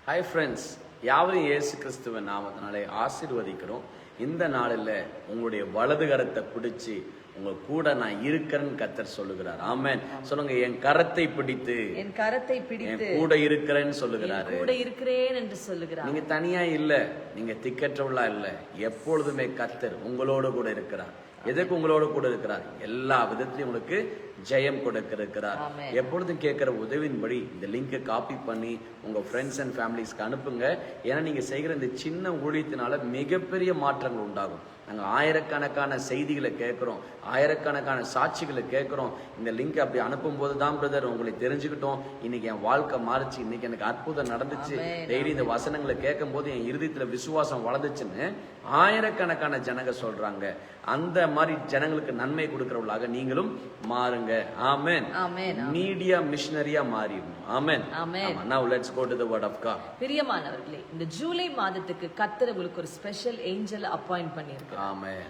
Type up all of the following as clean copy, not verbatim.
Hi friends, யாவரையும் இயேசு கிறிஸ்துவின் நாமத்தினாலே ஆசீர்வதிக்கிறோம். இந்த நாளில் உங்களுடைய வலது கரத்தை பிடிச்சி உங்க கூட நான் இருக்கிறேன்னு கர்த்தர் சொல்லுகிறார். ஆமென். சொல்லுங்க, என் கரத்தை பிடித்து, என் கரத்தை பிடித்து கூட இருக்கிறேன்னு சொல்லுகிறாரு. கூட இருக்கிறேன் என்று சொல்லுகிறார். நீங்க தனியா இல்ல, நீங்க திக்கற்றவளா இல்ல. எப்பொழுதுமே கர்த்தர் உங்களோடு கூட இருக்கிறார். எதுக்கு உங்களோடு கூட இருக்கிறார்? எல்லா விதத்திலையும் உங்களுக்கு ஜெயம் கொடுக்க இருக்கிறார். எப்பொழுதும் கேட்கிற உதவியின்படி இந்த லிங்கை காப்பி பண்ணி உங்க ஃப்ரெண்ட்ஸ் அண்ட் ஃபேமிலிஸ்க்கு அனுப்புங்க. ஏன்னா நீங்க செய்கிற இந்த சின்ன ஊழியத்தினால மிகப்பெரிய மாற்றங்கள் உண்டாகும். நாங்கள் ஆயிரக்கணக்கான செய்திகளை கேட்குறோம், ஆயிரக்கணக்கான சாட்சிகளை கேட்குறோம். இந்த லிங்க் அப்படி அனுப்பும் போது தான் பிரதர் உங்களை தெரிஞ்சுக்கிட்டோம், இன்னைக்கு என் வாழ்க்கை மாறிச்சு, இன்னைக்கு எனக்கு அற்புதம் நடந்துச்சு, டெய்லி இந்த வசனங்களை கேட்கும் போது என் இருதயத்துல விசுவாசம் வளர்ந்துச்சுன்னு ஆயிரக்கணக்கான ஜனங்க சொல்றாங்க. அந்த மாதிரி ஜனங்களுக்கு நன்மை கொடுக்கிறவர்களாக நீங்களும் மாறுங்க. ஆமென். மீடியா மிஷனரியா மாறிடணும். Amen. Now let's go to the word of God. பிரியமானவர்களே, இந்த ஜூலை மாதத்துக்கு கர்த்தர் உங்களுக்கு ஒரு ஸ்பெஷல் ஏஞ்சல் அப்பாயிண்ட் பண்ணியிருக்கிறார்.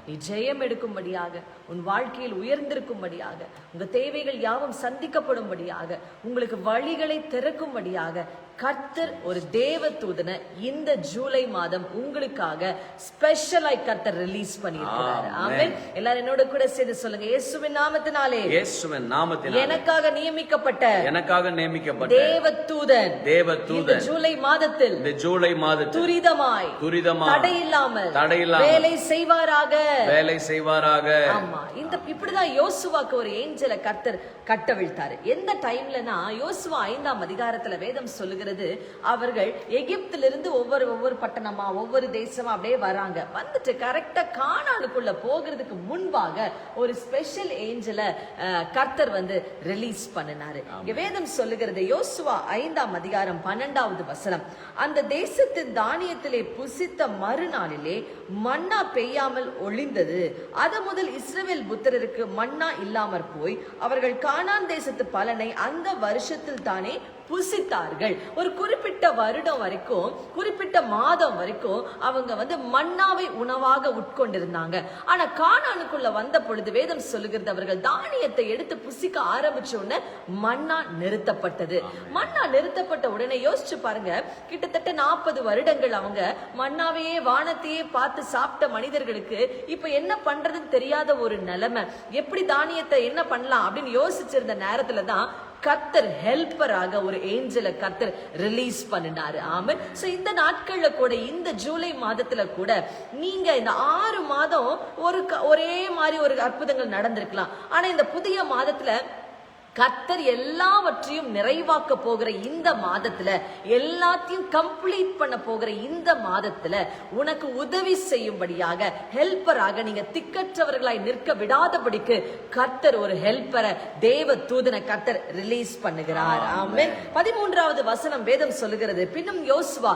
நீ ஜெயம் எடுக்கும்படியாக, உன் வாழ்க்கையில் உயர்ந்திருக்கும்படியாக, உங்க தேவைகள் யாவும் சந்திக்கப்படும்படியாக, உங்களுக்கு வழிகளை திறக்கும்படியாக கர்த்தர் ஒரு தேவ தூதனை இந்த ஜூலை மாதம் உங்களுக்காக ஸ்பெஷலாய் கர்த்தர் ரிலீஸ் பண்ணியிருக்கிறார். ஆமென். எல்லாரும் என்னோட கூட சேர்ந்து சொல்லுங்க, இயேசுவின் நாமத்தினாலே, இயேசுவின் நாமத்தினாலே எனக்காக நியமிக்கப்பட்ட தேவ தூதன் இந்த ஜூலை மாதத்தில் துரிதமாய் தடையில்லாமல் வேலை செய்வாராக. ஆமா, இந்த இப்படிதான் யோசுவாக்கு ஒரு ஏஞ்சலை கர்த்தர் கட்டவிழ்த்தாரு. எந்த டைம்லனா, யோசுவா 5ஆம் அதிகாரத்துல வேதம் சொல்லுகிறது, அவர்கள் எகிப்திலிருந்து ஒவ்வொரு பட்டணமா ஒவ்வொரு தேசமா அப்படியே வராங்க. வந்துட்டு கரெக்டா கானானுக்குள்ள போகிறதுக்கு முன்பாக ஒரு ஸ்பெஷல் ஏஞ்சலை கர்த்தர் வந்து ரிலீஸ் பண்ணினாரு. வேதம் சொல்லுகிறது, யோசுவா 5ஆம் அதிகாரம் 12வது வசனம், அந்த தேசத்தின் தானியத்திலே புசித்த மறுநாளிலே மன்னா பெய்யாமல் ஒளிந்தது. அது முதல் இஸ்ரவேல் புத்திரருக்கு மன்னா இல்லாமற் போய் அவர்கள் கானான் தேசத்து பலனை அந்த வருஷத்தில் தானே புசித்தார்கள். ஒரு குறிப்பிட்ட வருடம் வரைக்கும், குறிப்பிட்ட மாதம் வரைக்கும் அவங்க வந்து மன்னாவை உணவாக உட்கொண்டிருந்தாங்க. ஆனா கானானுக்குள்ள வந்த பொழுது வேதம் சொல்லுகிறது, அவர்கள் தானியத்தை எடுத்து புசிக்க ஆரம்பிச்ச உடனே மன்னா நிறுத்தப்பட்டது. மன்னா நிறுத்தப்பட்ட உடனே யோசிச்சு பாருங்க, கிட்டத்தட்ட 40 வருடங்கள் அவங்க மன்னாவையே வானத்தையே பார்த்து சாப்பிட்ட மனிதர்களுக்கு இப்ப என்ன பண்றதுன்னு தெரியாத ஒரு நிலைமை. எப்படி தானியத்தை என்ன பண்ணலாம் அப்படின்னு யோசிச்சிருந்த நேரத்துல தான் கர்த்தர் ஹெல்ப்பராக ஒரு ஏஞ்சலை கர்த்தர் ரிலீஸ் பண்ணினாரு. ஆமென். சோ இந்த நாட்கள்ல கூட, இந்த ஜூலை மாதத்துல கூட நீங்க இந்த 6 மாதம் ஒரே மாதிரி ஒரு அற்புதங்கள் நடந்திருக்கலாம். ஆனா இந்த புதிய மாதத்துல கர்த்தர் எல்லாவற்றையும் நிறைவாக்க போகிற இந்த மாதத்துல, எல்லாத்தையும் கம்ப்ளீட் பண்ண போகிற இந்த மாதத்துல உனக்கு உதவி செய்யும்படியாக, ஹெல்ப்பராக, நீங்க திக்கற்றவர்களாய் நிற்க விடாதபடிக்கு கர்த்தர் ஒரு ஹெல்ப்பரை, தேவ தூதனை கர்த்தர் ரிலீஸ் பண்ணுகிறார். ஆமென். 13வது வசனம் வேதம் சொல்லுகிறது, பின்னும் யோசுவா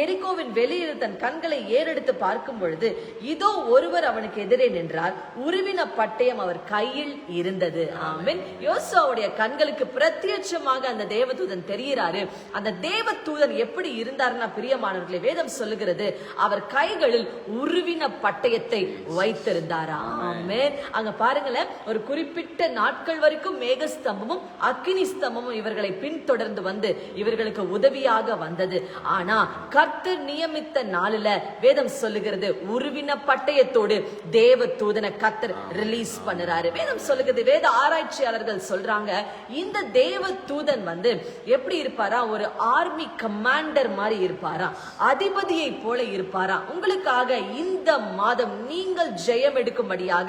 எரிகோவின் வெளியில் தன் கண்களை ஏறெடுத்து பார்க்கும் பொழுது இதோ ஒருவர் அவனுக்கு எதிரே நின்றார், உருவின பட்டயம் அவர் கையில் இருந்தது. ஆமென். யோசுவாவுடைய கண்களுக்கு பிரத்யட்சமாக அந்த தேவதூதன் தெரிகிறாரு. அந்த தேவதூதன் எப்படி இருந்தார்னா, பிரியமானவர்களே, வேதம் சொல்லுகிறது, அவர் கைகளில் உருவின பட்டயத்தை வைத்திருந்தாரா. ஆமென். அங்க பாருங்களேன், ஒரு குறிப்பிட்ட நாட்கள் வரைக்கும் மேகஸ்தம்பமும் அக்கினி ஸ்தம்பமும் இவர்களை பின்தொடர்ந்து வந்து இவர்களுக்கு உதவியாக வந்தது. ஆனா கர்த்தர் நியமித்த நாளில வேதம் சொல்லுகிறது, உருவின பட்டயத்தோடு தேவ தூதனை கர்த்தர் ரிலீஸ் பண்ணுறாரு. வேதம் சொல்லுகிறது, வேத ஆராய்ச்சியாளர்கள் சொல்றாங்க, இந்த தேவ தூதன் வந்து எப்படி இருப்பாரா, ஒரு ஆர்மி கமாண்டர் மாதிரி இருப்பாரா, அதிபதியை போல இருப்பாரா. உங்களுக்காக இந்த மாதம் நீங்கள் ஜெயம் எடுக்கும்படியாக,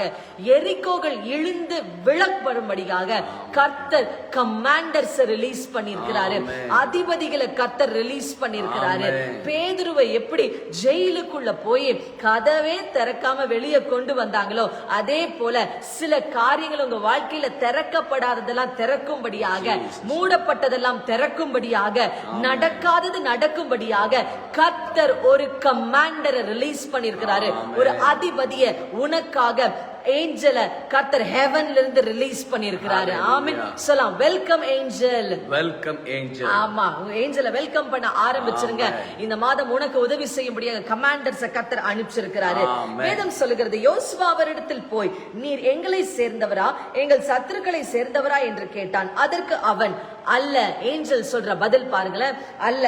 எரிகோகள் இழுந்து விழப்படும்படியாக கர்த்தர் கமாண்டர்ஸ் ரிலீஸ் பண்ணிருக்கிறாரு, அதிபதிகளை கர்த்தர் ரிலீஸ் பண்ணிருக்கிறாரு. பேதுருவை எப்படி ஜெயிலுக்குள்ள போய் கதவே திறக்காம வெளியே கொண்டு வந்தாங்களோ, அதே போல சில காரியங்கள் உங்க வாழ்க்கையில திறக்கப்படாததெல்லாம் திறக்கும்படியாக, மூடப்பட்டதெல்லாம் திறக்கும்படியாக, நடக்காதது நடக்கும்படியாக கர்த்தர் ஒரு கமாண்டரை ரிலீஸ் பண்ணிருக்கிறாரு. ஒரு அதிபதியை உனக்காக ஏஞ்சலை கர்த்தர் ஹெவன்ல இருந்து ரிலீஸ் பண்ணிருக்கிறாரு. ஆமென். சொல்லலாம், வெல்கம் ஏஞ்சல், வெல்கம் ஏஞ்சல். ஆமா, ஏஞ்சலை வெல்கம் பண்ண ஆரம்பிச்சிருங்க. இந்த மாதம் உனக்கு உதவி செய்யும்படியாக கமாண்டர்ஸ் கர்த்தர் அனுப்பிச்சிருக்கிறாரு. வேதம் சொல்லுகிறது, யோசுவா அவரிடத்தில் போய், நீர் எங்களை சேர்ந்தவரா எங்கள் சத்துருக்களை சேர்ந்தவரா என்று கேட்டான். அதற்கு அவன், அல்ல. ஏஞ்சல் சொல்ற பதில் பாருங்களேன், அல்ல,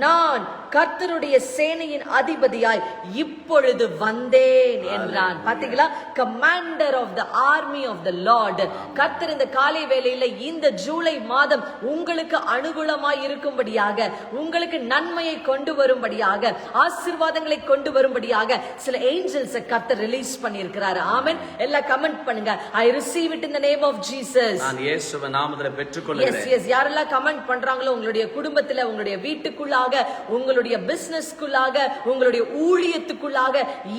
நான் கர்த்தருடைய சேனையின் அதிபதியாய் இப்பொழுது வந்தேன் என்றான். பாத்தீங்களா, commander of the army of the Lord. கர்த்தர் இந்த காலை வேளையில இந்த ஜூலை மாதம் உங்களுக்கு அனுகூலமாய் இருக்கும்படியாக, உங்களுக்கு நன்மையை கொண்டு வரும்படியாக, ஆசீர்வாதங்களை கொண்டு வரும்படியாக சில ஏஞ்சல்ஸ் கர்த்தர் ரிலீஸ் பண்ணியிருக்கிறார். ஆமென். எல்லாம் கமெண்ட் பண்ணுங்க, I receive it in the name of Jesus. நான் இயேசுவின் நாமத்திலே பெற்றுக்கொள்கிறேன். Yes, yes. யாரெல்லாம் கமெண்ட் பண்றாங்களோ, உங்களுடைய குடும்பத்துல, உங்களுடைய வீட்டுக்குள்ளாக, உங்களுடைய பிசினஸ்க்குள்ளாக, உங்களுடைய ஊழியத்துக்குள்ளாக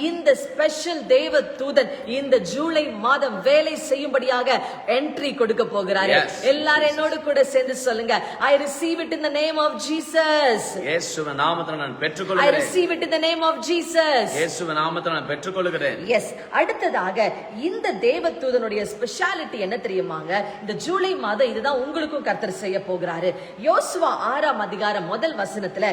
இந்த ஸ்பெஷல் தேவ தூதன் இந்த ஜூலை மாதம் வேலை செய்யும்படியாக என்ட்ரி கொடுக்க போகிறார். எல்லாரும் என்னோடு கூட சேர்ந்து சொல்லுங்க, I receive it in the name of Jesus. இயேசுவின் நாமத்திலே நான் I பெற்றுக்கொள்கிறேன். receive it in the name of Jesus. இயேசுவின் நாமத்திலே நான் பெற்றுக்கொள்கிறேன். எஸ். அடுத்ததாக இந்த தேவதூதனுடைய ஸ்பெஷாலிட்டி என்ன தெரியுமாங்க? இந்த ஜூலை மாதம் இதுதான் உங்களுக்கும் கர்த்தர் செய்ய போகிறாரு. யோசுவா 6ஆம் அதிகாரம் முதல் வசனத்துல,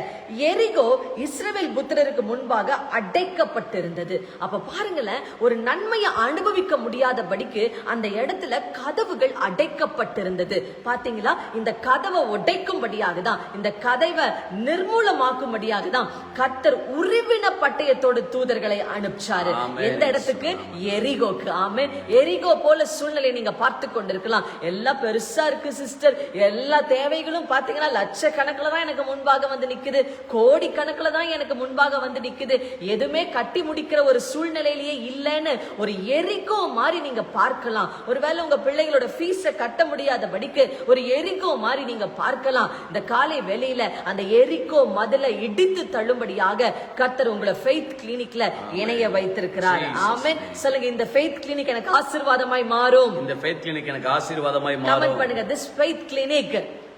எரிகோ இஸ்ரவேல் புத்திரருக்கு முன்பாக அடைக்கப்பட்டிருந்தது. அப்ப பாருங்களேன், ஒரு நன்மையை அனுபவிக்க முடியாதபடிக்கு அந்த இடத்துல கதவுகள் அடைக்கப்பட்டிருந்தது. பாத்தீங்களா, இந்த கதவை உடைக்கும்படியாக தான், இந்த கதவை நிர்மூலமாக்கும்படியாக தான் கர்த்தர் உருவின பட்டயத்தோடு தூதர்களை அனுப்பிச்சாரு. எந்த இடத்துக்கு? எரிகோக்கு. ஆமென். எரிகோ போல சூழ்நிலை நீங்க பார்த்து கொண்டிருக்கலாம். எல்லாம் பெருசா இருக்கு சிஸ்டர், எல்லா தேவைகளும் பாத்தீங்கன்னா லட்சக்கணக்கில் தான் எனக்கு முன்பாக வந்து நிக்குது, கோடி கணக்குல தான் எனக்கு முன்பாக வந்து நிக்குது, எதுவுமே கட்டி முடிக்கிற ஒரு சூழ்நிலையிலேயே இல்லைன்னு ஒரு எரிகோ மாதிரி நீங்க பார்க்கலாம். ஒருவேளை உங்க பிள்ளைகளோட ஃபீஸ கட்ட முடியாதபடிக்கு ஒரு எரிகோ மாதிரி நீங்க பார்க்கலாம். இந்த காலை வேளையில அந்த எரிகோ மதில இடித்து தள்ளும்படியாக கர்த்தர் உங்களை ஃபெய்த் கிளினிக்ல இணைய வைத்திருக்கிறார். ஆமென். சொல்லுங்க, இந்த ஃபெய்த் கிளினிக் எனக்கு ஆசீர்வாதமாய் மாறும். இந்த ஃபெய்த் கிளினிக் எனக்கு ஆசீர்வாதமாய் மாறும். கமெண்ட் பண்ணுங்க, this faith clinic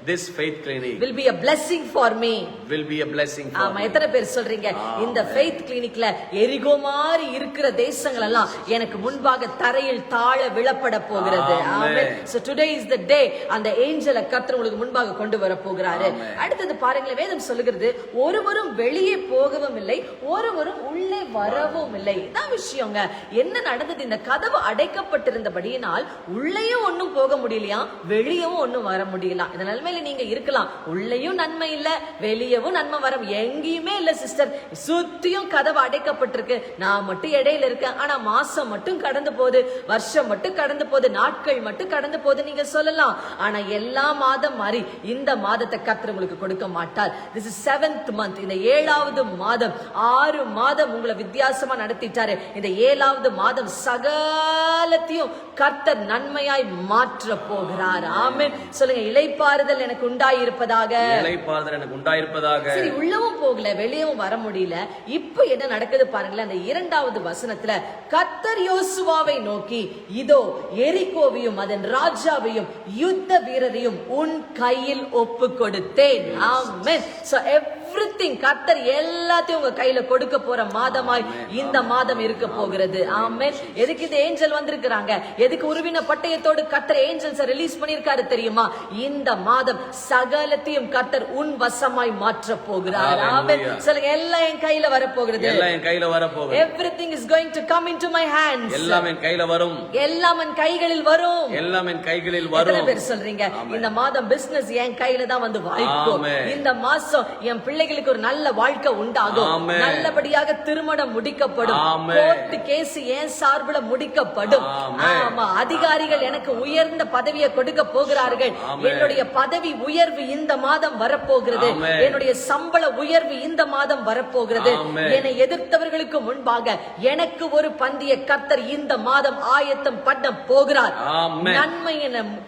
This faith clinic will be a blessing for me. Will be a blessing for ஆமா, me. எத்தனை பேர் சொல்றீங்க, இந்த faith clinicல எரிகோ மாதிரி இருக்கிற தேசங்கள் எல்லாம் எனக்கு முன்பாக தரையில் தாழ விழப்பட போகிறது. ஆமென். So today is the day அந்த ஏஞ்சலை கர்த்தர் உங்களுக்கு முன்பாக கொண்டு வர போகிறாரு. அடுத்தது பாருங்களேன், வேதம் சொல்லுகிறது, ஒருவரும் வெளியே போகவும் இல்லை, ஒருவரும் உள்ளே வரவும் இல்லை. இதான் விஷயங்க. என்ன நடந்தது? இந்த கதவு அடைக்கப்பட்டிருந்தபடியினால் உள்ளேயும் ஒன்னும் போக முடியலையா, வெளியவும் ஒன்னும் வர முடியல. இந்த நிலைமையில நீங்க இருக்கலாம், உள்ளேயும் நன்மை இல்ல, வெளியவும் நன்மை வர எங்கேயுமே இல்ல சிஸ்டர், சுத்தியும் கதவு அடைக்கப்பட்டிருக்கு, நான் மட்டும் இடையில இருக்கேன், ஆனா மாசம் மட்டும் கடந்து போகுது, வருஷம் மட்டும் கடந்து போகுது, நாட்கள் மட்டும் கடந்து போகுது நீங்க சொல்லலாம். ஆனா எல்லா மாதம் மாதிரி இந்த மாதத்தை கர்த்தர் உங்களுக்கு கொடுக்க மாட்டார். This is 7th month. இந்த 7வது மாதம், 6 மாதம் உங்களை வித்தியாசமா நடத்திட்டாரு. இந்த 7வது மாதம் சகலத்தையும் கர்த்தர் நன்மையாய் மாற்ற போகிறார். ஆமென். சொல்லுங்க, இளைப்பாறுதல் எனக்கு உண்டாயிருப்பதாக. இளைப்பாறுதல் எனக்கு உண்டாயிருப்பதாக. சரி, உள்ளவும் போகல, வெளியவும் வர முடியல. இப்போ என்ன நடக்குது பாருங்களேன். அந்த 2வது வசனத்துல கர்த்தர் யோசுவாவை நோக்கி, இதோ எரிகோவையும் அதன் ராஜாவையும் யுத்த வீரரையும் உன் கையில் ஒப்பு கொடுத்தேன். ஆமென். So everything கர்த்தர் எல்லாத்தையும் உங்க கையில கொடுக்க போற மாதமாய் இந்த மாதம் இருக்க போகிறது. ஆமென். எதுக்கு இந்த ஏஞ்சல் வந்திருக்கிறாங்க? எதுக்கு உருவின பட்டயத்தோடு கர்த்தர் ஏஞ்சல்ஸ் ரிலீஸ் பண்ணிருக்காரு தெரியுமா? இந்த மாதம் சகலத்தையும் கர்த்தர் உன் வசமாய் மாற்ற போகிறார். ஆமென். சொல்லுங்க, எல்லாம் என் கையில வர போகிறது. எல்லாம் என் கையில வர போகுது. Everything is going to come into my hands. எல்லாம் என் கையில வரும். எல்லாம் என் கைகளில் வரும். எல்லாம் என் கைகளில் வரும். எத்தனை பேர் சொல்றீங்க, இந்த மாதம் பிசினஸ் என் கையில தான் வந்து வாய்க்கும், இந்த மாசம் என் பிள்ளைகளுக்கு ஒரு நல்ல வாழ்க்கை உண்டாகும், நல்லபடியாக திருமணம் முடிக்கப்படும், கோர்ட் கேஸ் என் சார்பில் முடிக்கப்படும், ஆமா, அதிகாரிகள் எனக்கு உயர்ந்த பதவியை கொடுக்க போகிறார்கள், என்னுடைய பதவி உயர்வு இந்த மாதம் வரப்போகிறது, என்னுடைய சம்பள உயர்வு இந்த மாதம் வரப்போகிறது, என்னை எதிர்த்தவர்களுக்கு முன்பாக எனக்கு ஒரு பந்திய கர்த்தர் இந்த மாதம் ஆயத்தம் பண்ண போகிறார்.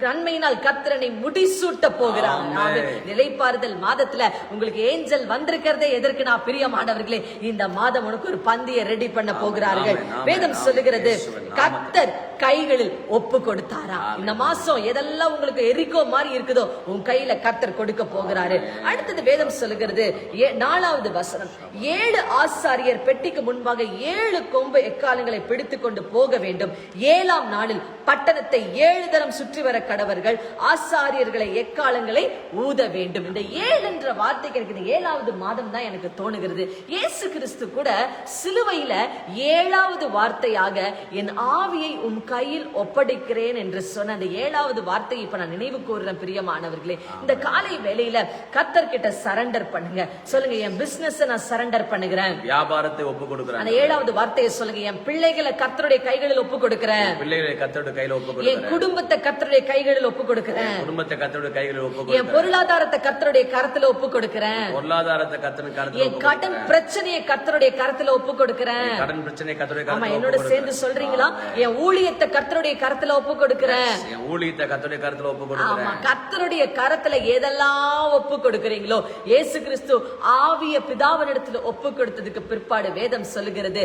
நன்மையினால் கர்த்தரனை முடிசூட்ட போகிறார். நிலைப்பாறுதல் மாதத்துல உங்களுக்கு ஏஞ்சல் வந்திருக்கிறதே எதற்கு? நான் பிரியமானவர்களே, இந்த மாதம் உனக்கு ஒரு பந்தியை ரெடி பண்ண போகிறார்கள். வேதம் சொல்லுகிறது, கர்த்தர் கைகளில் ஒப்பு கொடுத்தாரா. இந்த மாசம் எதெல்லாம் உங்களுக்கு எரிகோ மாதிரி இருக்குதோ உன் கையில கர்த்தர் கொடுக்க போகிறாரு. அடுத்தது வேதம் சொல்லுகிறது, 4வது வசனம், 7 ஆசாரியர் பெட்டிக்கு முன்பாக 7 கொம்பு எக்காலங்களை பிடித்துக் கொண்டு போக வேண்டும். 7ஆம் நாளில் பட்டணத்தை 7 தரம் சுற்றி வர கடவர்கள், ஆசாரியர்களை எக்காலங்களை ஊத வேண்டும். இந்த 7 என்ற வார்த்தைக்கு எனக்கு இந்த 7வது மாதம் தான் எனக்கு தோணுகிறது. இயேசு கிறிஸ்து கூட சிலுவையில 7வது வார்த்தையாக என் ஆவியை உம் கையில் ஒப்படைக்கிறேன் என்று சொன்ன அந்த 7வது வார்த்தையை இப்ப நான் நினைவு கூறுறேன் பிரியமானவர்களே. இந்த காலை வேளையில கர்த்தர் கிட்ட சரண்டர் பண்ணுங்க. சொல்லுங்க, என் பிசினஸ் நான் சரண்டர் பண்ணுகிறேன். வியாபாரத்தை ஒப்பு கொடுக்கிறேன். அந்த 7வது வார்த்தையை சொல்லுங்க, என் பிள்ளைகளை கர்த்தருடைய கைகளில் ஒப்பு கொடுக்கிறேன். பிள்ளைகளை கர்த்தருடைய கையில ஒப்பு என் கொடுக்கிறேன். குடும்பத்தை கர்த்தருடைய கைகளில் ஒப்பு கொடுக்கிறேன். குடும்பத்தை கர்த்தருடைய கையில ஒப்பு என் கொடுக்கிறேன். பொருளாதாரத்தை கர்த்தருடைய கரத்துல ஒப்பு கொடுக்கிறேன். பொருளாதாரத்தை கர்த்தருடைய கரத்துல என் கடன் பிரச்சனையை கர்த்தருடைய கரத்துல ஒப்பு கொடுக்கிறேன். கடன் பிரச்சனை கர்த்தருடைய ஆமா, கரத்துல என்னோட சேர்ந்து சொல்றீங்களா? என் ஊழியத்தை கர்த்தருடைய கரத்துல ஒப்பு கொடுக்கிறேன். என் ஊழியத்தை கர்த்தருடைய கரத்துல ஒப்பு ஆமா, கொடுக்கிறேன். கர்த்தருடைய கரத்துல எதெல்லாம் ஒப்பு கொடுக்கிறீங்களோ, இயேசு கிறிஸ்து ஆவிய பிதாவினிடத்துல ஒப்பு கொடுத்ததுக்கு பிற்பாடு வேதம் சொல்லுகிறது,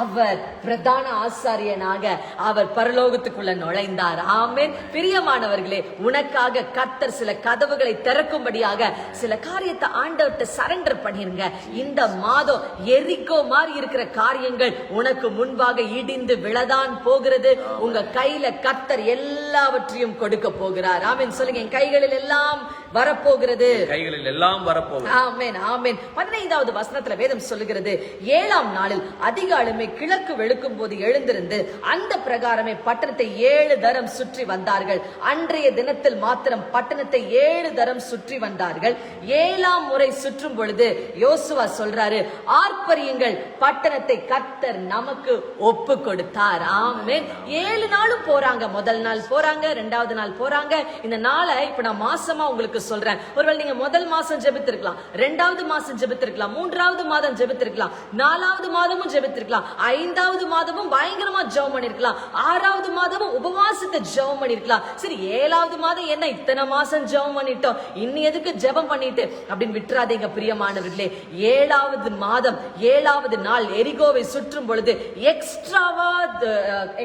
அவர் பிரதான ஆசாரியனாக அவர் பரலோகத்துக்குள்ள நுழைந்தார். ஆமென். பிரியமானவர்களே, உனக்காக கர்த்தர் சில கதவுகளை திறக்கும்படியாக சில காரியத்தை ஆண்டவர்ட்ட சரண்டர் பண்ணிருங்க. இந்த மாதம் எரிக்கோ மாதிரி இருக்கிற காரியங்கள் உனக்கு முன்பாக இடிந்து விழதான் போகிறது. உங்க கையில கர்த்தர் எல்லாவற்றையும் கொடுக்க போகிறார். ஆமென். சொல்லுங்க, என் கைகளில் எல்லாம் வரப்போகிறது. கைகளில் எல்லாம் வரப்போகிறது. ஆமென், ஆமென். 15வது வசனத்துல வேதம் சொல்லுகிறது, 7ஆம் நாளில் அதிகாலமே கிழக்கு வெளுக்கும் போது எழுந்திருந்து அந்த பிரகாரமே பட்டணத்தை 7 தரம் சுற்றி வந்தார்கள். அன்றைய தினத்தில் மாத்திரம் பட்டணத்தை 7 தரம் சுற்றி வந்தார்கள். 7ஆம் முறை சுற்றும் பொழுது யோசுவா சொல்றாரு, ஆர்ப்பரியுங்கள், பட்டணத்தை கர்த்தர் நமக்கு ஒப்பு கொடுத்தார். ஆமென். 7 நாளும் போறாங்க. முதல் நாள் போறாங்க, 2வது நாள் போறாங்க. இந்த நாளை இப்ப நான் மாசமா உங்களுக்கு சொல்றேன். ஒருவேளை நீங்க முதல் மாசம் ஜெபித்திருக்கலாம், 2வது மாசம் ஜெபித்திருக்கலாம், 3வது மாதம் ஜெபித்திருக்கலாம், 4வது மாதமும் ஜெபித்திருக்கலாம், 5வது மாதமும் பயங்கரமா ஜெபம் பண்ணிருக்கலாம், 6வது மாதமும் உபவாசத்தை ஜெபம் பண்ணிருக்கலாம். சரி, 7வது மாதம் என்ன இத்தனை மாசம் ஜெபம் பண்ணிட்டோம், இன்னி எதுக்கு ஜெபம் பண்ணிட்டு அப்படின்னு விட்டுறாதீங்க பிரியமானவர்களே. 7வது மாதம் 7வது நாள் எரிகோவை சுற்றும் பொழுது எக்ஸ்ட்ராவா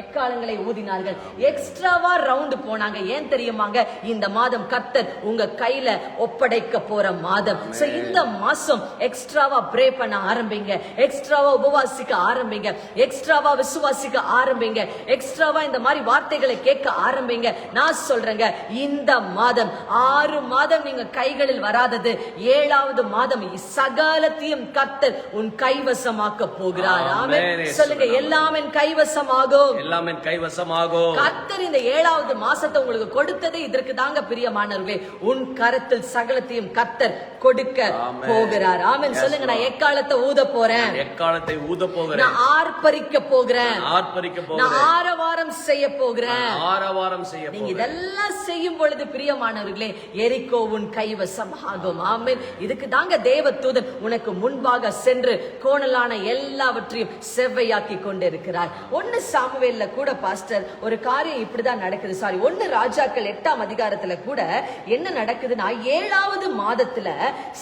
எக்காலங்களை ஊதினார்கள், எக்ஸ்ட்ராவா ரவுண்ட் போனாங்க. ஏன் தெரியுமாங்க? இந்த மாதம் கர்த்தர் உங்க கையில ஒப்படைக்க போற மாதம். சோ இந்த மாசம் எக்ஸ்ட்ராவா ப்ரே பண்ண ஆரம்பிங்க, எக்ஸ்ட்ராவா உபவாசிக்க ஆரம்பிங்க, எக்ஸ்ட்ராவா விசுவாசிக்க ஆரம்பிங்க, எக்ஸ்ட்ராவா இந்த மாதிரி வார்த்தைகளை கேட்க ஆரம்பிங்க. நான் சொல்றேங்க, இந்த மாதம் 6 மாதம் நீங்க கைகளில் வராதது 7வது மாதம் சகலத்தையும் கர்த்தர் உன் கைவசமாக்க போகிறார். ஆமென். சொல்லுங்க, எல்லாம் என் கைவசமாகும். எல்லாம் என் கைவசமாகும். கர்த்தர் இந்த 7வது மாசத்தை உங்களுக்கு கொடுத்ததே இதற்கு தாங்க பிரியமானவர்களே. உன் கரத்தில் சகலத்தையும் கர்த்தர் கொடுக்க போகிறார். ஆமென். சொல்லுங்க, நான் எக்காலத்தை ஊத போறேன், எக்காலத்தை ஊத போகிறேன், நான் ஆர்ப்பரிக்க போகிறேன், ஆர்ப்பரிக்க போகிறேன், நான் ஆரவாரம் செய்ய போகிறேன். ஆரவாரம் செய்ய நீங்க போகிறேன். இதெல்லாம் செய்யும் பொழுது பிரியமானவர்களே, எரிகோ உன் கைவசமாகும். ஆமென். இதுக்கு தாங்க தேவதூதன் உனக்கு முன்பாக சென்று கோணலான எல்லாவற்றையும் செவ்வையாக்கி கொண்டிருக்கிறார். 1 சாமுவேல்ல கூட பாஸ்டர் ஒரு காரியம் இப்படிதான் நடக்குது. சாரி, 1 ராஜாக்கள் 8ஆம் அதிகாரத்துல கூட என்ன நடக்குதுன்னா, 7வது மாதத்துல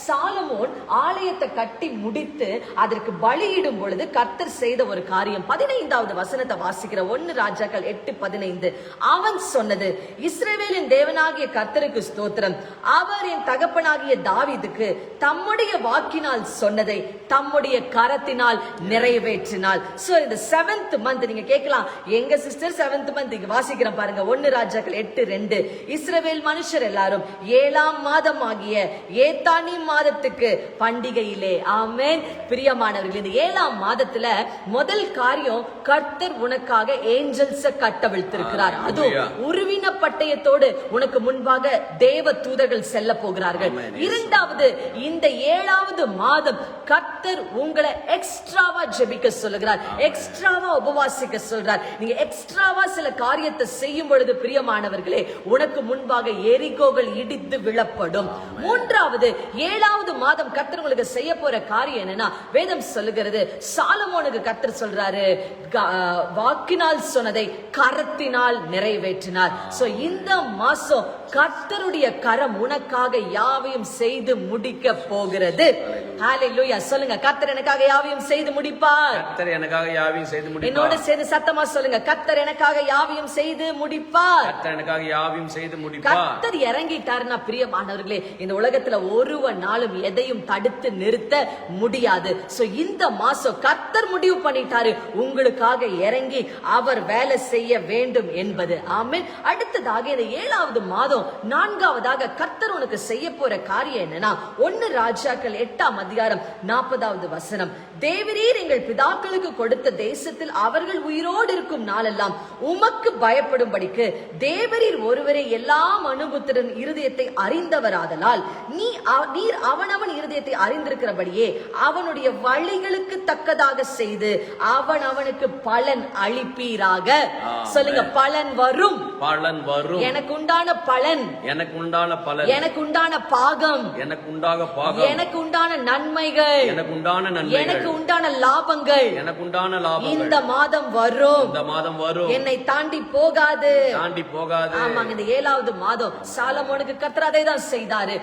சாலமோன் ஆலயத்தை கட்டி முடித்து அதற்கு பலியிடும் பொழுது கர்த்தர் செய்த ஒரு காரியம். 15வது வசனத்தை வாசிக்கிற 1 ராஜாக்கள் 8:15. அவன் சொன்னது, இஸ்ரவேலின் தேவனாகிய கர்த்தருக்கு ஸ்தோத்திரம், அவர் என் தகப்பனாகிய தாவீதுக்கு தம்முடைய வாக்கினால் சொன்னதை தம்முடைய கரத்தினால் நிறைவேற்றினாள். சோ இந்த 7th மந்த் நீங்க கேட்கலாம், எங்க சிஸ்டர் 7th மந்த் இங்க வாசிக்கிறேன் பாருங்க. 1 ராஜாக்கள் 8:2. இஸ்ரவேல் மனுஷர் எல்லாரும் 7ஆம் மாதம் ஆகிய ஏத்தானி மாதத்துக்கு பண்டிகையிலே. ஆமென். பிரியமானவர்களே, இந்த 7ஆம் மாதத்துல முதல் காரியம், கர்த்தர் உனக்காக ஏஞ்சல்ஸ் கட்டவிழ்த்திருக்கிறார். அதுவும் உருவின பட்டயத்தோடு உனக்கு முன்பாக தேவ தூதர்கள் செல்ல போகிறார்கள். 2வது, இந்த 7வது மாதம் கர்த்தர் உங்களை எக்ஸ்ட்ராவா ஜெபிக்க சொல்லுகிறார், எக்ஸ்ட்ராவா உபவாசிக்க சொல்றார். நீங்க எக்ஸ்ட்ராவா சில காரியத்தை செய்யும் பொழுது பிரியமானவர்களே, உனக்கு முன்பாக எரிகோகள் இடித்து விழப்படும். 3வது, 7வது மாதம் கர்த்தர் உங்களுக்கு செய்ய போற காரியம் என்னன்னா, வேதம் சொல்லுகிறது, சாலமோனுக்கு கர்த்தர் சொல்றாரு, வாக்கினால் சொன்னதை கரத்தினால் நிறைவேற்றினார். சோ இந்த மாசம் கர்த்தருடைய கரம் உனக்காக யாவையும் செய்து முடிக்க போகிறது. ஹalleluya. சொல்லுங்க, கர்த்தர் எனக்காக யாவையும் செய்து முடிப்பார். கர்த்தர் எனக்காக யாவையும் செய்து முடிப்பார். என்னோட சேர்ந்து சத்தமா சொல்லுங்க, கர்த்தர் எனக்காக யாவையும் செய்து முடிப்பார். கர்த்தர் எனக்காக யாவையும் செய்து முடிப்பார். கர்த்தர் இறங்கிட்டாருன்னா பிரியமானவர்களே, இந்த உலகத்துல ஒருவனாலும் எதையும் தடுத்து நிறுத்த முடியாது. சோ இந்த மாசம் கர்த்தர் முடிவு பண்ணிட்டாரு, உங்களுக்காக இறங்கி அவர் வேலை செய்ய வேண்டும் என்பது. ஆமென். அடுத்ததாக இந்த 7வது மாதம் மாதம் 4ஆவதாக கர்த்தர் உனக்கு செய்ய போற காரியம் என்னன்னா 1 ராஜாக்கள் 8ஆம் அதிகாரம் 40வது வசனம். தேவரீர் எங்கள் பிதாக்களுக்கு கொடுத்த தேசத்தில் அவர்கள் உயிரோடு இருக்கும் நாளெல்லாம் உமக்கு பயப்படும்படிக்கு தேவரீர் ஒருவரே எல்லா மனுபுத்திரன் இருதயத்தை அறிந்தவராதலால் நீர் அவனவன் இருதயத்தை அறிந்திருக்கிறபடியே அவனுடைய வழிகளுக்கு தக்கதாக செய்து அவனுக்கு பலன் அளிப்பீராக. சொல்லுங்க, பலன் வரும். பலன் வரும். எனக்கு உண்டான பலன், எனக்கு உண்டான பலன், எனக்கு உண்டான பாகம், எனக்கு உண்டாக பாகம், எனக்கு உண்டான நன்மைகள், எனக்கு உண்டான நன்மைகள், எனக்கு உண்டான லாபங்கள், எனக்கு உண்டான லாபங்கள் இந்த மாதம் வரும். இந்த மாதம் வரும். என்னை தாண்டி போகாது, தாண்டி போகாது. ஆமாங்க, இந்த 7வது மாதம் சாலமோனுக்கு கர்த்தர் அதை தான் செய்தாரு.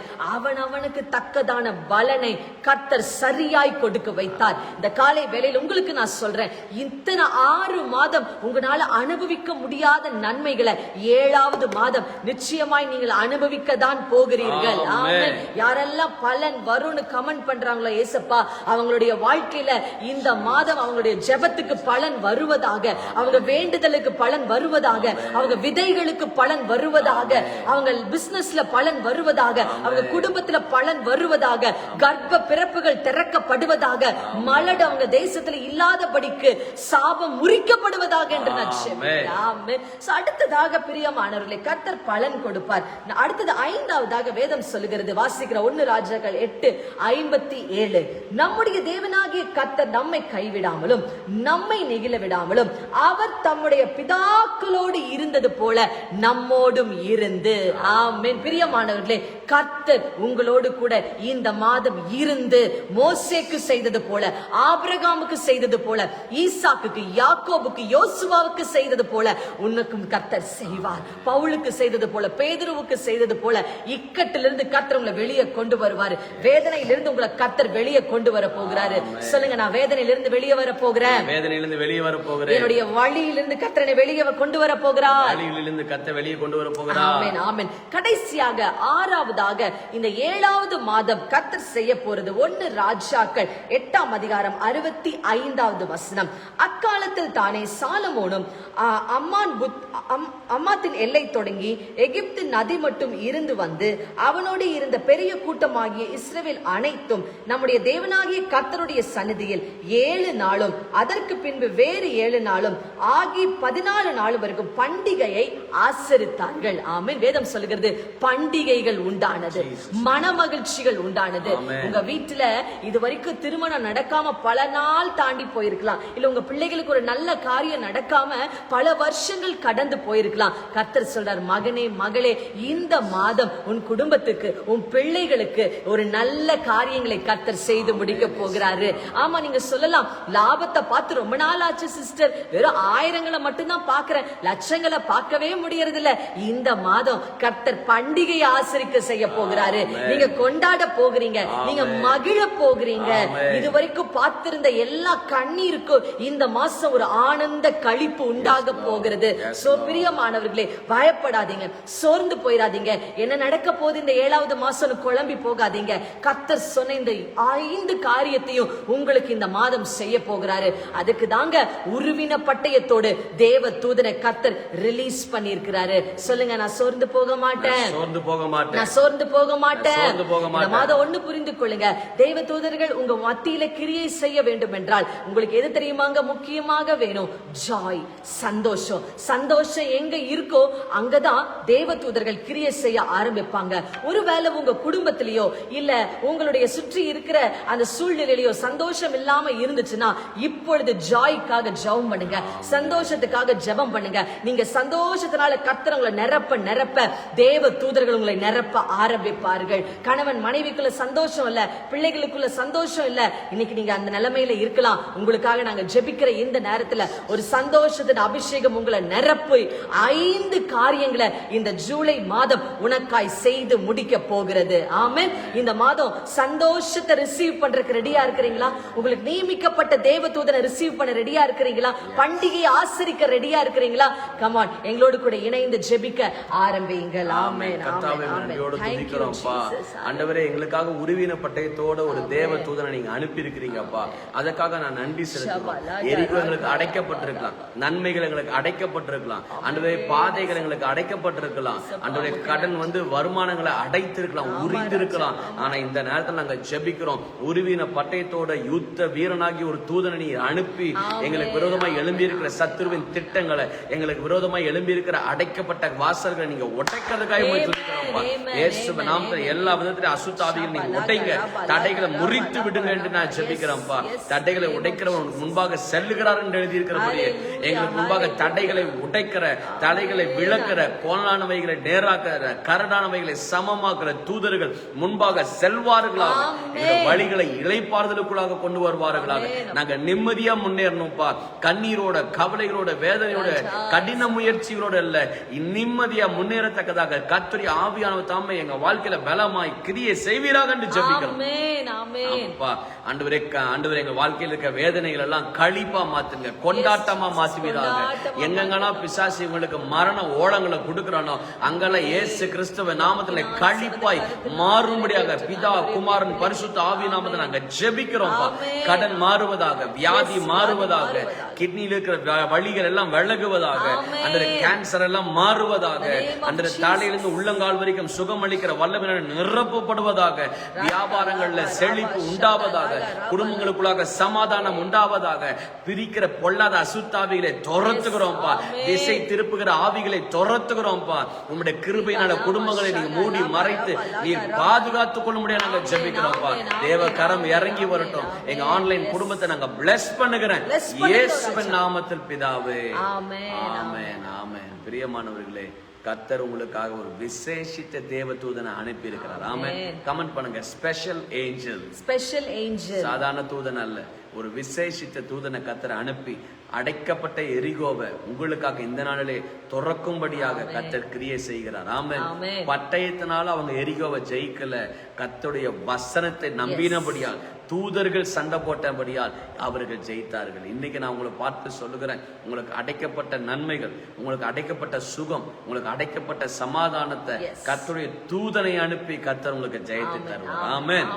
அவனுக்கு தக்கதான பலனை கர்த்தர் சரியாய் கொடுக்க வைத்தார். இந்த காலை வேளையில் உங்களுக்கு நான் சொல்றேன், இத்தனை 6 மாதம் உங்களால அனுபவிக்க முடியாத நன்மைகளை 7வது மாதம் நிச்சயமாய் நீங்கள் அனுபவிக்க தான் போகிறீர்கள். ஆமென். யாரெல்லாம் பலன் வரும்னு கமெண்ட் பண்றாங்களோ ஏசப்பா, அவங்களுடைய வாழ்க்கையில இந்த மாதம் அவங்களுடைய ஜெபத்துக்கு பலன் வருவதாக, அவங்க வேண்டுதலுக்கு பலன் வருவதாக, அவங்க விதைகளுக்கு பலன் வருவதாக, அவங்க பிசினஸ்ல பலன் வருவதாக, அவங்க குடும்பத்துல பலன் வருவதாக, கர்ப்ப பிறப்புகள் திறக்கப்படுவதாக, மலடு அவங்க தேசத்துல இல்லாதபடிக்கு சாபம் முறிக்கப்படுவதாக என்று நான் சொல்றேன். ஆமென். அடுத்ததாக பிரியமானவர்களே, கர்த்தர் பலன் கொடுப்பார். அடுத்தது 5ஆவதாக வேதம் சொல்லுகிறது, வாசிக்கிற 1 ராஜாக்கள் 8:57. நம்முடைய தேவனாகிய கர்த்தர் நம்மை கைவிடாமலும் நம்மை நெகிழ விடாமலும் அவர் தம்முடைய பிதாக்களோடு இருந்தது போல நம்மோடும் இருந்து. ஆமென். பிரியமானவர்களே, கர்த்தர் உங்களோடு கூட இந்த மாதம் இருந்து மோசேக்கு செய்தது போல, ஆபிரகாமுக்கு செய்தது போல, ஈசாக்குக்கு, யாக்கோபுக்கு, யோசுவாவுக்கு செய்தது போல உனக்கும் கர்த்தர் செய்வார். பவுலுக்கு செய்தது போல, பேதுருவுக்கு செய்தது போல இக்கட்டிலிருந்து கர்த்தர் உங்களை வெளியே கொண்டு வருவார். வேதனையிலிருந்து உங்களை கர்த்தர் வெளியே கொண்டு வர போகிறாரு. சொல்லுங்க, நான் வேதனையிலிருந்து வெளியே வர போகிறேன். வேதனையிலிருந்து வெளியே வர போகிறேன். என்னுடைய வழியிலிருந்து கர்த்தரை வெளியே கொண்டு வர போகிறார். வழியிலிருந்து கர்த்தர் வெளியே கொண்டு வர போகிறார். ஆமென், ஆமென். கடைசியாக 6ஆவதாக இந்த 7வது மாதம் கர்த்தர் செய்ய போறது 1 ராஜாக்கள் 8ஆம் அதிகாரம் 65வது வசனம். அக்காலத்தில் தானே சாலமோனும் அம்மாத்தின் எல்லை தொடங்கி எகிப்து நதி மட்டும் இருந்து வந்து அவனோடு இருந்த பெரிய கூட்டமாகிய இஸ்ரவேல் அனைத்தும் நம்முடைய தேவனாகிய கர்த்தருடைய சந்நிதியில் 7 நாளும் அதற்கு பின்பு வேறு 7 நாளும் ஆகி 14 நாள் வரைக்கும் பண்டிகையை ஆசரித்தார்கள். ஆமென். வேதம் சொல்லுகிறது, பண்டிகைகள் உண்டானது, மன மகிழ்ச்சிகள் உண்டானது. உங்க வீட்டுல இது வரைக்கும் திருமணம் நடக்காம பல நாள் தாண்டி போயிருக்கலாம், இல்ல உங்க பிள்ளைகளுக்கு ஒரு நல்ல காரியம் நடக்காம பல வருஷங்கள் கடந்து போயிருக்கலாம். கர்த்தர் சொல்றார், மகனே மகளே, இந்த மாதம் உன் குடும்பத்துக்கு, உன் பிள்ளைகளுக்கு ஒரு நல்ல காரியங்களை கர்த்தர் செய்து முடிக்க போகிறாரு. ஆமா, நீங்க சொல்லலாம், லாபத்தை பார்த்து ரொம்ப நாள் ஆச்சு சிஸ்டர், வெறும் 1000ங்களை மட்டும்தான் பாக்குறேன், லட்சங்களை பார்க்கவே முடியறது இல்ல. இந்த மாதம் கர்த்தர் பண்டிகையை ஆசரிக்க செய்ய போகிறாரு. நீங்க கொண்டாட போகிறீங்க, நீங்க மகிழ போகிறீங்க. இதுவரைக்கும் பார்த்திருந்த எல்லா கண்ணீருக்கும் இந்த மாசம் ஒரு ஆனந்த களிப்பு உண்டாக போகிறது. சோ பிரியமானவர்களே, பயப்படாதீங்க, சோர்ந்து போயிடாதீங்க. என்ன நடக்க போகுது இந்த 7வது மாசம் குழம்பி போகாதீங்க. கர்த்தர் சொன்ன இந்த 5 காரியத்தையும் உங்களுக்கு இந்த மாதம் செய்ய போகிறாரு. அதுக்கு தாங்க உருவின பட்டயத்தோடு தேவ தூதனை கர்த்தர் ரிலீஸ் பண்ணியிருக்கிறாரு. சொல்லுங்க, நான் சோர்ந்து போக மாட்டேன், சோர்ந்து போக மாட்டேன், நான் சோர்ந்து போக மாட்டேன். இந்த மாதம் ஒண்ணு புரிந்து கொள்ளுங்க, தேவ தூதர்கள் உங்க மத்தியில கிரியை செய்ய வேண்டும் என்றால் உங்களுக்கு எது தெரியுமாங்க முக்கியமாக வேணும்? ஜாய், சந்தோஷம். சந்தோஷம் எங்க இருக்கோ அங்கதான் தேவ தூதர்கள் கிரியை செய்ய ஆரம்பிப்பாங்க. ஒருவேளை உங்க குடும்பத்திலேயோ இல்ல உங்களுடைய சுற்றி இருக்கிற அந்த சூழ்நிலையிலயோ சந்தோஷம் இல்லாம இருந்துச்சுன்னா இப்பொழுது ஜாய்க்காக ஜெபம் பண்ணுங்க, சந்தோஷத்துக்காக ஜெபம் பண்ணுங்க. நீங்க சந்தோஷத்தினால கர்த்தர் உங்களை நிரப்ப நிரப்ப தேவ தூதர்கள் உங்களை நிரப்ப ஆரம்பிப்பார்கள். கணவன் மனைவிக்குள்ள சந்தோஷம் இல்ல, பிள்ளைகளுக்குள்ள சந்தோஷம் இல்ல, இன்னைக்கு நீங்க அந்த நிலைமையில இருக்கலாம். உங்களுக்காக நாங்க ஜெபிக்கிற இந்த நேரத்துல ஒரு சந்தோஷத்தின் அபிஷேகம் உங்களை நிரப்பி 5 காரியங்களை இந்த ஜூலை மாதம் உனக்காய் செய்து முடிக்க போகிறது. ஆமென். இந்த மாதம் சந்தோஷத்தை ரிசீவ் பண்றதுக்கு ரெடியா இருக்கிறீங்களா? உங்களுக்கு நியமிக்கப்பட்ட தேவ தூதனை ரிசீவ் பண்ண ரெடியா இருக்கிறீங்களா? பண்டிகையை ஆசரிக்க ரெடியா இருக்கிறீங்களா? கம் ஆன், எங்களோடு கூட இணைந்து ஜெபிக்க ஆரம்பியுங்கள். ஆமென். ஆண்டவரே, எங்களுக்காக உருவின பட்டயத்தோட ஒரு தேவ தூதனை நீங்க அனுப்பி இருக்கிறீங்கப்பா, அதற்காக நான் நன்றி செலுத்துறேன். எரிகோ எங்களுக்கு அடைக்கப்பட்டிருக்கலாம், நன்மைகள் எங்களுக்கு அடைக்கப்பட்டிருக்கலாம், ஆண்டவரே பாதைகள் எங்களுக்கு அடைக்கப்பட்டிருக்கலாம். ஆண்டவரே கடன் வருமானங்களை அடைத்திருக்கலாம், உரிந்திருக்கலாம். ஆனா இந்த நேரத்தில் நாங்க ஜெபிக்கிறோம், உருவின பட்டயத்தோட யுத்த வீரனாகி ஒரு தூதனை நீ அனுப்பி எங்களுக்கு விரோதமாய் எழும்பி இருக்கிற சத்துருவின் திட்டங்களை, எங்களுக்கு விரோதமாய் எழும்பி இருக்கிற அடைக்கப்பட்ட வாசல்களை நீங்க உடைக்கிறதுக்காக இயேசுவின் நாமத்தில் எல்லா விதத்திலும் அசுத்தாவிகள் நீங்க உடைங்க, தடைகளை முறித்து விடுங்க என்று நான் ஜெபிக்கிறேன்ப்பா. தடைகளை உடைக்கிறவன் முன்பாக செல்லுகிறார் என்று எழுதியிருக்கிறபடியே எங்களுக்கு முன்பாக தடைகளை உடைக்கிற, தடைகளை விளக்கிற, கோணலானவைகளை நேராக்குற, கரடானவைகளை சமமாக்குற தூதர்கள் முன்பாக செல்வார்களாக, வழிகளை இளைப்பாறுதலுக்குள்ளாக கொண்டு வருவார்களாக. நாங்க நிம்மதியா முன்னேறணும்ப்பா, கண்ணீரோட, கவலைகளோட, வேதனையோட, கடின முயற்சிகளோட இல்ல, நிம்மதியா முன்னேறத்தக்கதாக கர்த்தருடைய ஆவியானவர் தாமே எங்க வாழ்க்கையில பலமாய் கிரியை செய்வீராக என்று ஜெபிக்கிறோம். ஆண்டவரே, எங்க வாழ்க்கையில் இருக்க வேதனைகள் எல்லாம் களிப்பா மாத்துங்க, கொண்டாட்டமா மாத்துவீராக. எங்கெங்கன்னா பிசாசு உங்களுக்கு மரண ஓலங்களை கொடுக்கிறானோ அங்கெல்லாம் இயேசு கிறிஸ்துவ நாமத்துல களிப்பாய் மாறும்படியாக பிதா, குமாரன், பரிசுத்த ஆவி நாமத்துல நாங்க ஜெபிக்கிறோம். கடன் மாறுவதாக, வியாதி மாறுவதாக, கிட்னியில் இருக்கிற வழிகள் எல்லாம் விலகுவதாக, அந்த கேன்சர் எல்லாம் மாறுவதாக, அந்த தலையிலிருந்து உள்ளங்கால் வரைக்கும் சுகம் அளிக்கிற வல்லமையினால் நிரப்பப்படுவதாக, வியாபாரங்கள்ல செழிப்பு உண்டாவதாக, குடும்பங்களுக்குள்ளாக சமாதானம் உண்டாவதாக, பிரிக்கிற பொல்லாத அசுத்தாவிகளை துரத்துகிறோம்ப்பா, திசை திருப்புகிற ஆவிகளை துரத்துகிறோம்ப்பா. உங்களுடைய கிருபையினால குடும்பங்களை நீங்க மூடி மறைத்து நீர் பாதுகாத்துக் கொள்ள முடியாது நாங்க ஜெபிக்கிறோம்ப்பா. தேவ கரம் இறங்கி வரட்டும். எங்க ஆன்லைன் குடும்பத்தை நாங்க பிளஸ் பண்ணுகிறேன் இயேசுவின் நாமத்தில் பிதாவே. ஆமென், ஆமென், ஆமென். பிரியமானவர்களே, கர்த்தர் உங்களுக்காக ஒரு விசேஷித்த தேவதூதனை அனுப்பி இருக்கிறார். ஆமென். கமெண்ட் பண்ணுங்க, ஸ்பெஷல் ஏஞ்சல். ஸ்பெஷல் ஏஞ்சல், சாதாரண தூதன் அல்ல, ஒரு விசேஷித்த தூதனை கர்த்தர் அனுப்பி அடைக்கப்பட்ட எரிகோவை உங்களுக்காக இந்த நாளிலே துறக்கும்படியாக கர்த்தர் கிரியை செய்கிறார். ஆமென். பட்டயத்தினால அவங்க எரிகோவை ஜெயிக்கல, கர்த்தருடைய வசனத்தை நம்பினபடியால், தூதர்கள் சண்டை போட்டபடியால் அவர்கள் ஜெயித்தார்கள். இன்னைக்கு நான் உங்களை பார்த்து சொல்லுகிறேன், உங்களுக்கு அடைக்கப்பட்ட நன்மைகள், உங்களுக்கு அடைக்கப்பட்ட சுகம், உங்களுக்கு அடைக்கப்பட்ட சமாதானத்தை கர்த்தருடைய தூதனை அனுப்பி கர்த்தர் உங்களுக்கு ஜெயித்து தருவார். ஆமென்,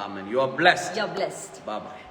ஆமென். You are blessed. Bye bye.